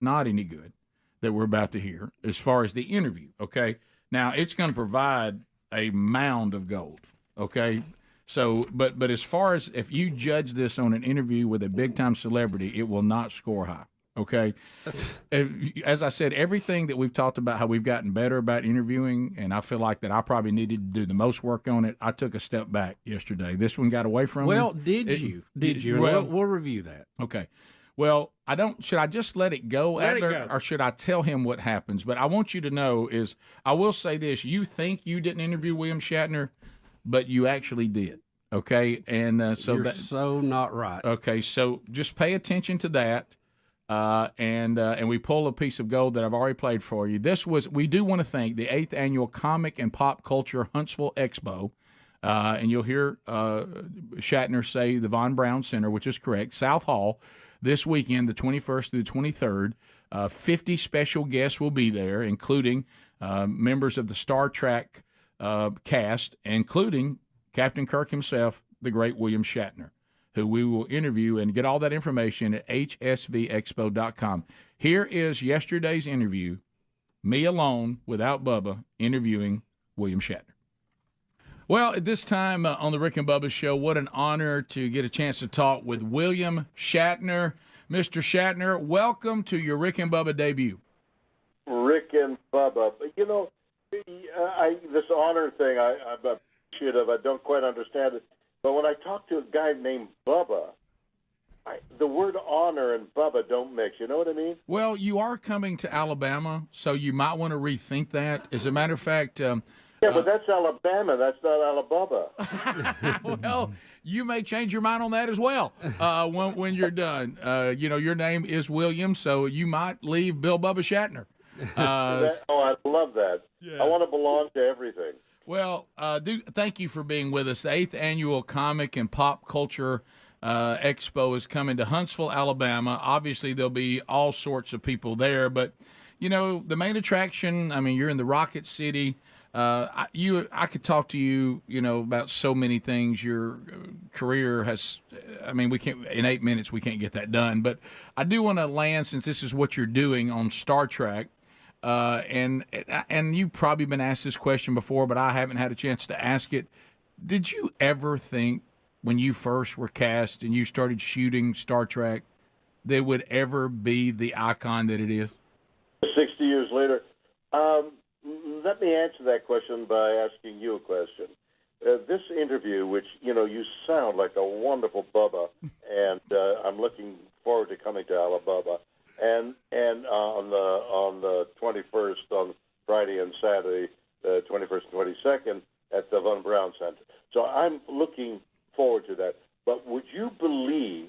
not any good that we're about to hear as far as the interview, okay? Now, it's going to provide a mound of gold, okay? So, but as far as if you judge this on an interview with a big-time celebrity, it will not score high, okay? As I said, everything that we've talked about, how we've gotten better about interviewing, and I feel like that I probably needed to do the most work on it, I took a step back yesterday. This one got away from me. Well, did you? Well, We'll review that. Okay. Well, I don't. Should I just let it go, Let it Adler, go. or should I tell him what happens? But I want you to know is I will say this: you think you didn't interview William Shatner, but you actually did. Okay, and so You're that, so not right. okay, so just pay attention to that. And we pull a piece of gold that I've already played for you. We do want to thank the 8th Annual Comic and Pop Culture Huntsville Expo. And you'll hear Shatner say the Von Braun Center, which is correct, South Hall, this weekend, the 21st through the 23rd. 50 special guests will be there, including members of the Star Trek cast, including Captain Kirk himself, the great William Shatner, who we will interview and get all that information at hsvexpo.com. Here is yesterday's interview, me alone, without Bubba, interviewing William Shatner. Well, at this time on the Rick and Bubba Show, what an honor to get a chance to talk with William Shatner. Mr. Shatner, welcome to your Rick and Bubba debut. Rick and Bubba. You know, this honor thing, I'm appreciative. I don't quite understand it. But when I talk to a guy named Bubba, the word honor and Bubba don't mix. You know what I mean? Well, you are coming to Alabama, so you might want to rethink that. As a matter of fact... yeah, but that's Alabama. That's not Alabama. Well, you may change your mind on that as well when you're done. Your name is William, so you might leave Bill Bubba Shatner. I love that. Yeah. I want to belong to everything. Well, thank you for being with us. The 8th Annual Comic and Pop Culture Expo is coming to Huntsville, Alabama. Obviously, there'll be all sorts of people there, but, the main attraction, you're in the Rocket City. I could talk to you, about so many things. Your career has, we can't, in 8 minutes, we can't get that done. But I do want to land, since this is what you're doing on Star Trek, and you've probably been asked this question before, but I haven't had a chance to ask it. Did you ever think when you first were cast and you started shooting Star Trek, there would ever be the icon that it is? 60 years later. Let me answer that question by asking you a question. This interview, which, you sound like a wonderful Bubba, and I'm looking forward to coming to Alabama, and on the 21st, on Friday and Saturday, the 21st and 22nd, at the Von Braun Center. So I'm looking forward to that. But would you believe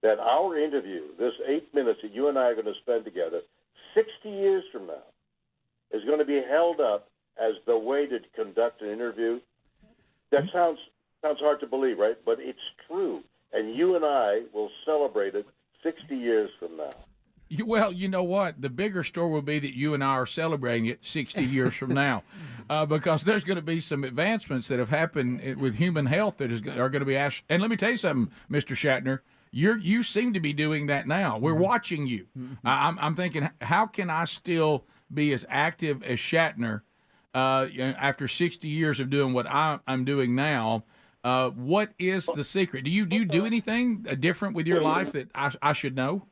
that our interview, this 8 minutes that you and I are going to spend together, 60 years from now, is going to be held up as the way to conduct an interview? That sounds hard to believe, right? But it's true. And you and I will celebrate it 60 years from now. Well, you know what? The bigger story will be that you and I are celebrating it 60 years from now, because there's going to be some advancements that have happened with human health that are going to be asked. And let me tell you something, Mr. Shatner. You seem to be doing that now. We're watching you. I'm thinking, how can I still be as active as Shatner after 60 years of doing what I'm doing now? What is the secret? Do you do anything different with your life that I should know?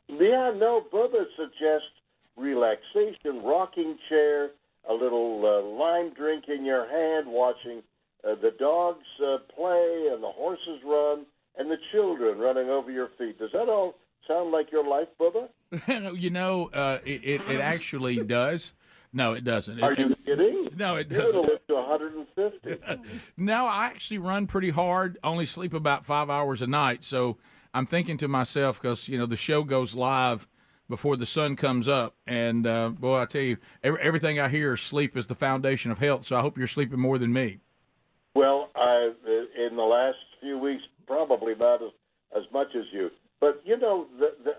Yeah, no, Bubba suggests relaxation, rocking chair, a little lime drink in your hand, watching the dogs play and the horses run and the children running over your feet. Does that all sound like your life, Bubba? It actually does. No, it doesn't. Are you kidding? No, it doesn't. You're going to live to 150. No, I actually run pretty hard, only sleep about 5 hours a night. So I'm thinking to myself, because, the show goes live before the sun comes up. And, boy, I tell you, everything I hear is sleep is the foundation of health. So I hope you're sleeping more than me. Well, in the last few weeks, probably not as much as you. But,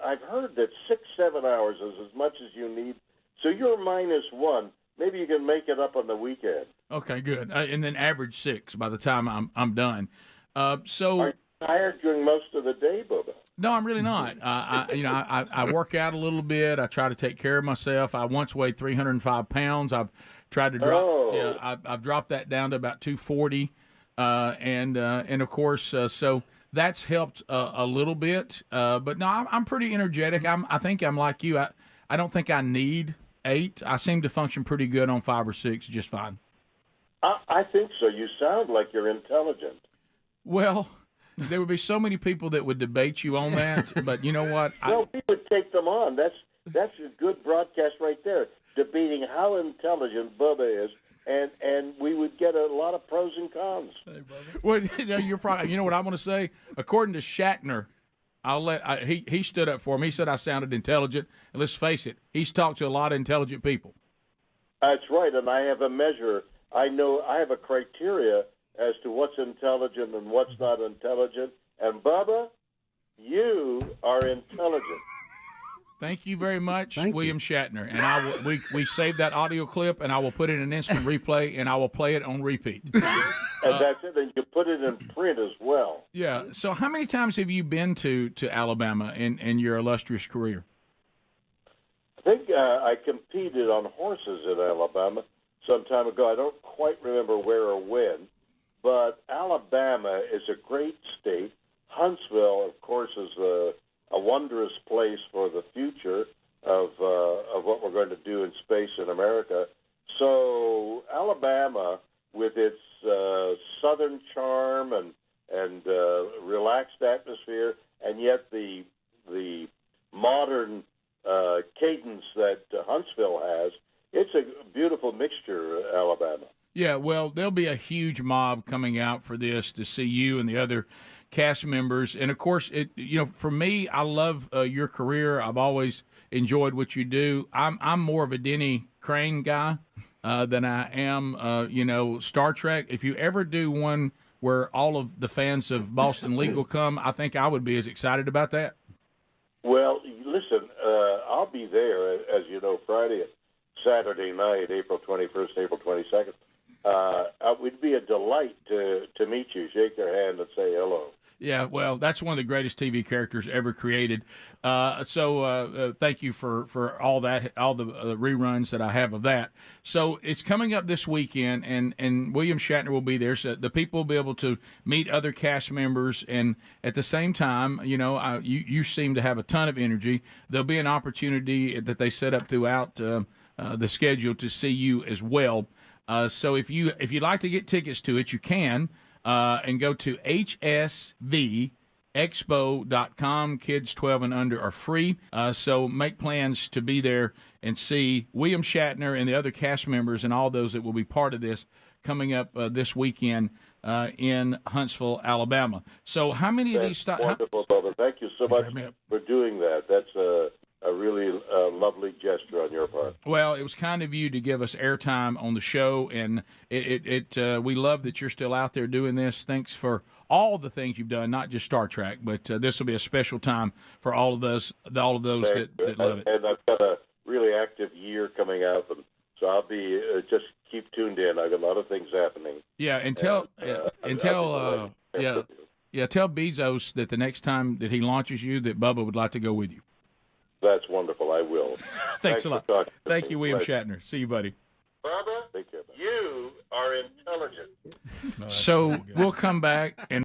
I've heard that 6-7 hours is as much as you need. So you're -1. Maybe you can make it up on the weekend. Okay, good. And then average 6 by the time I'm done. So are you tired during most of the day, Bubba? No, I'm really not. I work out a little bit. I try to take care of myself. I once weighed 305 pounds. I've tried to drop. Oh. Yeah, I've dropped that down to about 240, and of course, so that's helped a little bit. But no, I'm pretty energetic. I think I'm like you. I don't think I need 8. I seem to function pretty good on 5 or 6, just fine. I think so. You sound like you're intelligent. Well, there would be so many people that would debate you on that, but you know what? Well, we would take them on. That's a good broadcast right there, debating how intelligent Bubba is, and we would get a lot of pros and cons. Well, you're probably. You know what I'm going to say? According to Shatner, he stood up for me. He said I sounded intelligent, and let's face it, he's talked to a lot of intelligent people. That's right, and I have a measure. I know I have a criteria as to what's intelligent and what's not intelligent. And Bubba, you are intelligent. Thank you very much, William Shatner. And we saved that audio clip, and I will put it in an instant replay, and I will play it on repeat. And that's it. And you put it in print as well. Yeah. So how many times have you been to Alabama in your illustrious career? I think I competed on horses in Alabama some time ago. I don't quite remember where or when. But Alabama is a great state. Huntsville, of course, is a wondrous place for the future of what we're going to do in space in America. So Alabama, with its southern charm and relaxed atmosphere, and yet the modern cadence that Huntsville has, it's a beautiful mixture, Alabama. Yeah, well, there'll be a huge mob coming out for this to see you and the other cast members. And, of course, for me, I love your career. I've always enjoyed what you do. I'm more of a Denny Crane guy than I am, Star Trek. If you ever do one where all of the fans of Boston Legal come, I think I would be as excited about that. Well, listen, I'll be there, as you know, Friday, Saturday night, April 21st, April 22nd. It would be a delight to meet you, shake your hand, and say hello. Yeah, well, that's one of the greatest TV characters ever created. So thank you for all that, all the reruns that I have of that. So it's coming up this weekend, and William Shatner will be there. So the people will be able to meet other cast members, and at the same time, you seem to have a ton of energy. There'll be an opportunity that they set up throughout the schedule to see you as well. So if you'd like to get tickets to it, you can, and go to hsvexpo.com. Kids 12 and under are free. So make plans to be there and see William Shatner and the other cast members and all those that will be part of this coming up this weekend in Huntsville, Alabama. So how many of these? Wonderful, Bubba. Thank you so much for doing that. That's a really lovely gesture on your part. Well, it was kind of you to give us airtime on the show, and we love that you're still out there doing this. Thanks for all the things you've done, not just Star Trek, but this will be a special time for all of those that love it. And I've got a really active year coming up, and so I'll be just keep tuned in. I've got a lot of things happening. Yeah, tell Bezos that the next time that he launches you, that Bubba would like to go with you. That's wonderful. I will. Thanks a lot. Thank you, William Shatner. See you, buddy. Bubba, you are intelligent. So we'll come back and